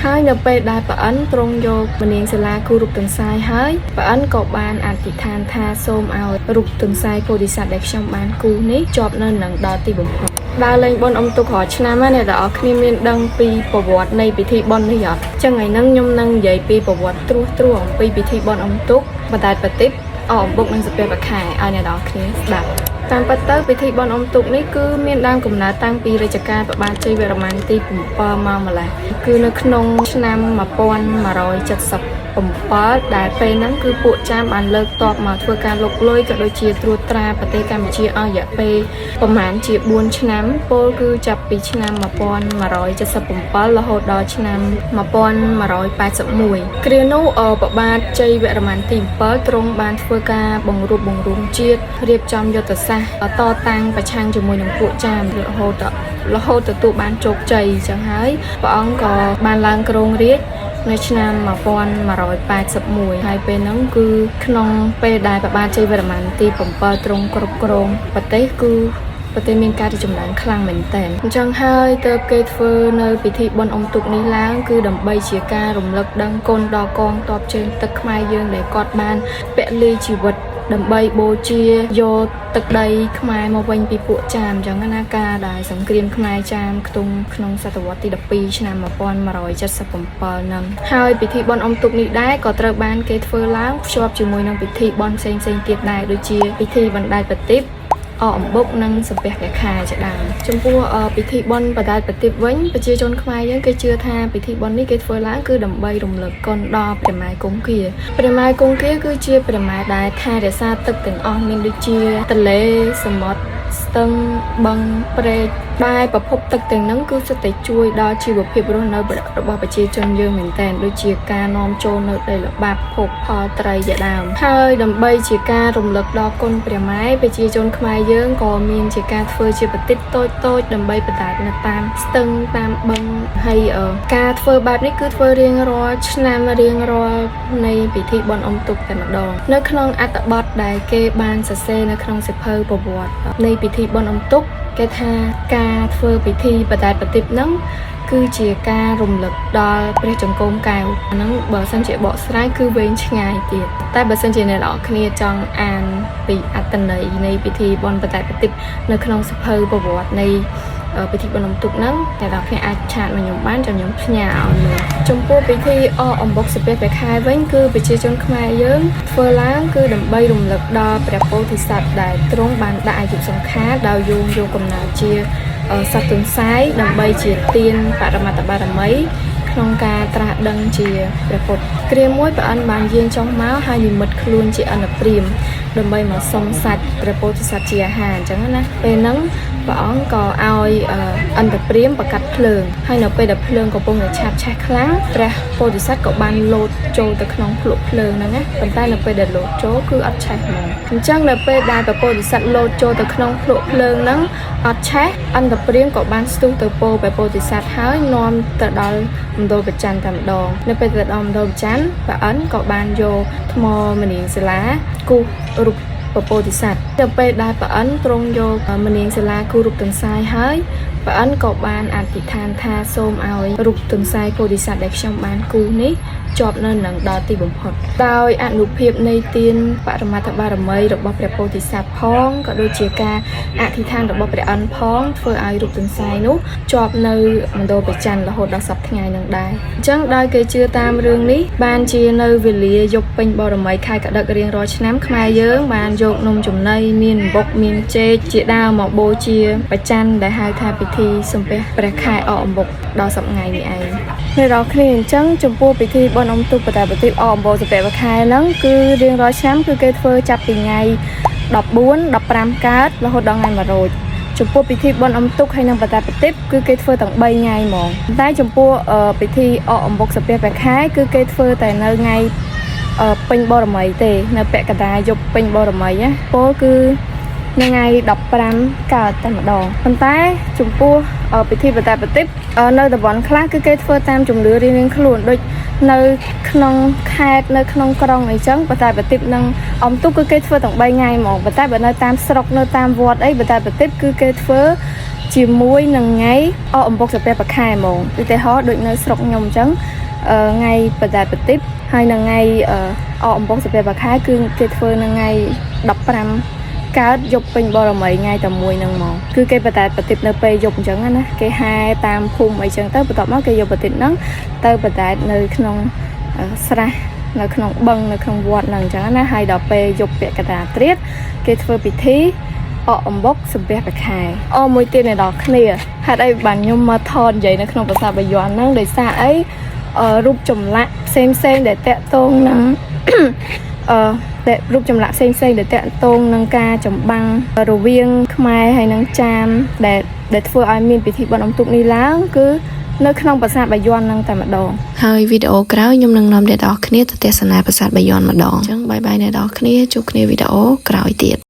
ហើយនៅពេលដែលប្រអិនទ្រង់យកមនាងសិលាគូរូបទន្សាយហើយប្រអិនក៏បានអធិដ្ឋានថាសូមឲ្យរូបទន្សាយពោធិសត្វដែលខ្ញុំបានគូនេះជាប់នៅនឹងដល់ទីបំផុតដើរលេងបុណ្យអុំទូករាល់ឆ្នាំណាអ្នកទាំងអស់គ្នាមានដឹងពីប្រវត្តិនៃពិធីបុណ្យនេះអត់ចឹងថ្ងៃហ្នឹងខ្ញុំនឹងនិយាយពីប្រវត្តិត្រួសអំពីពិធីបុណ្យអុំទូកបណ្ដែតប្រទីបអអំបុកនិងសាពះបខែឲ្យអ្នកទាំងអស់គ្នាស្ដាប់តាមពិតទៅពិធីបុណ្យអុំទូកនេះគឺមានដើមកំណើតតាំងពីរជ្ជកាលព្រះបាទជ័យវរ្ម័នទី7មកម្លេះគឺនៅក្នុងឆ្នាំ1177ដែលពេលហ្នឹងគឺពួកចាមបានលើកតបមកធ្វើការលុកលុយក៏ដូចជាត្រួតត្រាប្រទេសកម្ពុជាអស់រយៈពេលប្រមាណជា4ឆ្នាំពលគឺចាប់ពីឆ្នាំ1177រហូតដល់ឆ្នាំ1181គ្រានោះព្រះបាទជ័យវរ្ម័នទី7ទ្រង់បានធ្វើការបង្រួបបង្រួមជាតិរៀបចំយុទ្ធសាស្ត្រតតាំងប្រឆាំងជាមួយនឹងពួកចាមរហូតទទួលបានជោគជ័យចឹងហើយព្រះអង្គក៏បានឡើងគ្រងរាជ្យនៅឆ្នាំ1181ហើយពេលហ្នឹងគឺក្នុងពេលដែលព្រះបាទជ័យវរ្ម័នទី7ទ្រង់គ្រប់គ្រងប្រទេសគឺប្រទេសមានការរីកចម្រើនខ្លាំងមែនទែនអញ្ចឹងហើយទើបគេធ្វើនៅពិធីបុណ្យអុំទូកនេះឡើងគឺដើម្បីជាការរំលឹកដឹងគុណដល់កងទ័ពជើងទឹកខ្មែរយើងដែលគាត់បានពលីជីវិតដើម្បីបូជាយកទឹកដីខ្មែរមកវិញពីពួកចាមអញ្ចឹងណាការដែលសង្គ្រាមខ្មែរចាមក្នុងសតវត្សទី12ឆ្នាំ1177ហ្នឹងហើយពិធីបុណ្យអុំទូកនេះដែរក៏ត្រូវបានគេធ្វើឡើងភ្ជាប់ជាមួយនឹងពិធីបុណ្យផ្សេងៗទៀតដែរដូចជាពិធីបណ្ដែតប្រទីបអំបុកនិងសំពះព្រះខែជាដើមចំពោះពិធីបុណ្យបណ្ដែតប្រទីបវិញប្រជាជនខ្មែរយើងគេជឿថាពិធីបុណ្យនេះគេធ្វើឡើងគឺដើម្បីរំលឹកគុណដល់ព្រះម៉ែគង្គាព្រះម៉ែគង្គាគឺជាព្រះម៉ែដែលថែរក្សាទឹកទាំងអស់មានដូចជាទន្លេសមុទ្រស្ទឹងបឹងព្រែកដែលប្រភពទឹកទាំងហ្នឹងគឺសុទ្ធតែជួយដល់ជីវភាពរស់នៅរបស់ប្រជាជនយើងមែនទែនដូចជាការនាំចូលនៅដីល្បាប់ភោគផលត្រីជាដើមហើយដើម្បីជាការរំលឹកដល់គុណព្រះម៉ែប្រជាជនខ្មែរយើងក៏មានជាការធ្វើជាប្រតិទតូចដើម្បីបដាច់នៅតាមស្ទឹងតាមបឹងហើយការធ្វើបែបនេះគឺធ្វើរៀងរាល់ឆ្នាំរៀងរាល់នៃពិធីបុណ្យអុំទូកតែម្ដងនៅក្នុងអត្ថបទដែលគេបានសរសេរនៅក្នុងសៀវភៅប្រវត្តិនៃពិធីបុណ្យអុំទូកគេថាការធ្វើពិធីបណ្ដែតប្រទីបហ្នឹងគឺជាការរំលឹកដល់ព្រះចង្កូមកែវហ្នឹងបើសិនជាបកស្រាយគឺវែងឆ្ងាយទៀតតែបើសិនជាអ្នកនរគ្នាចង់អានពីអត្ថន័យនៃពិធីបុណ្យបណ្ដែតប្រទីបនៅក្នុងសៀវភៅប្រវត្តិនៃពិធីបុណ្យអុំទូកហ្នឹងតែដល់គ្នាអាចឆាតមកខ្ញុំបានចាំខ្ញុំផ្ញើឲ្យមើលចំពោះពិធីអំបុកសាពះព្រះខែវិញគឺប្រជាជនខ្មែរយើងធ្វើឡើងគឺដើម្បីរំលឹកដល់ព្រះពោធិសត្វដែលទ្រង់បានដាក់អាយុសង្ខារដោយយកកំណើតជាសត្វទន្សាយដើម្បីជាទានបរមត្តបារមីក្នុងការត្រាស់ដឹងជាព្រះពុទ្ធគ្រាមួយព្រះអិនបានយាងចុះមកហើយនិមិត្តខ្លួនជាអនុព្រាមដើម្បីមកសុំសាច់ព្រះពោធិសត្វជាអាហារអញ្ចឹងណាពេលហ្នឹងព្រះអង្គក៏ឲ្យអន្តព្រាមប្រកាត់ភ្លើងហើយនៅពេលដែលភ្លើងកំពុងតែឆាបឆេះខ្លាំងព្រះពោធិសត្វក៏បានលោតចូលទៅក្នុងភ្លុកភ្លើងហ្នឹងណាប៉ុន្តែនៅពេលដែលលោតចូលគឺអត់ឆេះហ្មងអញ្ចឹងនៅពេលដែលព្រះពោធិសត្វលោតចូលទៅក្នុងភ្លុកភ្លើងហ្នឹងអត់ឆេះអន្តព្រាមក៏បានស្ទុះទៅពោព្រះពោធិសត្វហើយនាំទៅដល់មណ្ឌលបច្ច័នតែម្ដងនៅពេលទៅដល់មណ្ឌលបច្ច័នព្រះអិនក៏បានយកថ្មមនាងសិលាគូសរូបព្រះពោធិសត្វទៅពេលដែលព្រះអិនទ្រង់យកមនាងសិលាគូសរូបទន្សាយហើយព្រះអិនក៏បានអធិដ្ឋានថាសូមឲ្យរូបទន្សាយពោធិសត្វដែលខ្ញុំបានគូសនេះជាប់នៅនឹងដល់ទីបំផុតដោយអនុភាពនៃទានបរមត្ថបារមីរបស់ព្រះពោធិសត្វផងក៏ដូចជាការអធិដ្ឋានរបស់ព្រះអិនផងធ្វើឲ្យរូបទន្សាយនោះជាប់នៅមណ្ឌលបច្ច័នរហូតដល់សប្តាហ៍ថ្ងៃនឹងដែរអញ្ចឹងដោយគេជឿតាមរឿងនេះបានជានៅវេលាយប់ពេញបរមីខែកដឹករៀងរាល់ឆ្នាំខ្មែរយើងបានយកនំចំណីមានបុកមានចេកជាដើមមកបូជាបច្ច័នដែលហៅថាពិធីសំពះព្រះខែអំបុកដល់សប្តាហ៍ថ្ងៃនេះឯងអ្នកនរគ្នាអញ្ចឹងចំពោះពិធីបុណ្យអុំទូកបណ្ដែតប្រទីបអំបុកសាពះព្រះខែហ្នឹងគឺរៀងរាល់ឆ្នាំគឺគេធ្វើចាប់ពីថ្ងៃ14 15កើតរហូតដល់ថ្ងៃ100ចំពោះពិធីបុណ្យអុំទូកហើយនិងបណ្ដែតប្រទីបគឺគេធ្វើទាំង3ថ្ងៃហ្មងតែចំពោះពិធីអំបុកសាពះព្រះខែគឺគេធ្វើតែនៅថ្ងៃពេញបរមីទេនៅពាក់កណ្ដាលយប់ពេញបរមីណាពោលគឺថ្ងៃ15កើតតែម្ដងប៉ុន្តែចំពោះពិធីបណ្ដែតប្រទីបនៅតំបន់ខ្លះគឺគេធ្វើតាមជំនឿរៀងៗខ្លួនដូចនៅក្នុងខេត្តនៅក្នុងក្រុងអីចឹងបណ្ដែតប្រទីបនិងអុំទូកគឺគេធ្វើទាំង3ថ្ងៃហ្មងប៉ុន្តែបើនៅតាមស្រុកនៅតាមវត្តអីបណ្ដែតប្រទីបគឺគេធ្វើ ជាមួយនឹងថ្ងៃអអំបុកសាពះប្រខែហ្មងឧទាហរណ៍ដូចនៅស្រុកខ្ញុំអញ្ចឹងថ្ងៃបដាប្រតិបហើយនៅថ្ងៃអអំបុកសាពះប្រខែគឺគេធ្វើនៅថ្ងៃ15កើតយប់ពេញបរមីថ្ងៃតែមួយហ្នឹងហ្មងគឺគេបដាប្រតិបនៅពេលយប់អញ្ចឹងណាគេហែតាមភូមិអីចឹងទៅបន្ទាប់មកគេយកប្រតិបហ្នឹងទៅបដានៅក្នុងស្រះនៅក្នុងបឹងនៅក្នុងវត្តហ្នឹងអញ្ចឹងណាហើយដល់ពេលយប់ពាក់កណ្ដាលត្រៀតគេធ្វើពិធីអអំបុកសាពះប្រខែមួយទៀតអ្នកនរគ្នាហេតុអីបានខ្ញុំមកថតនិយាយនៅក្នុងភាសាបាយ័នហ្នឹងដោយសារអីរូបចម្លាក់ផ្សេងដែលតាក់ទងនឹងតែរូបចម្លាក់ផ្សេងដែលតាក់ទងនឹងការចម្បាំងរវាងខ្មែរហើយនឹងចាមដែលធ្វើឲ្យមានពិធីបុណ្យអុំទូកនេះឡើងគឺនៅក្នុងប្រាសាទបាយ័ននឹងតែម្ដងហើយវីដេអូក្រោយខ្ញុំនឹងនាំអ្នកនរគ្នាទៅទស្សនាប្រាសាទបាយ័នម្ដងអញ្ចឹងបាយបាយអ្នកនរគ្នាជួបគ្នាវីដេអូក្រោយទៀត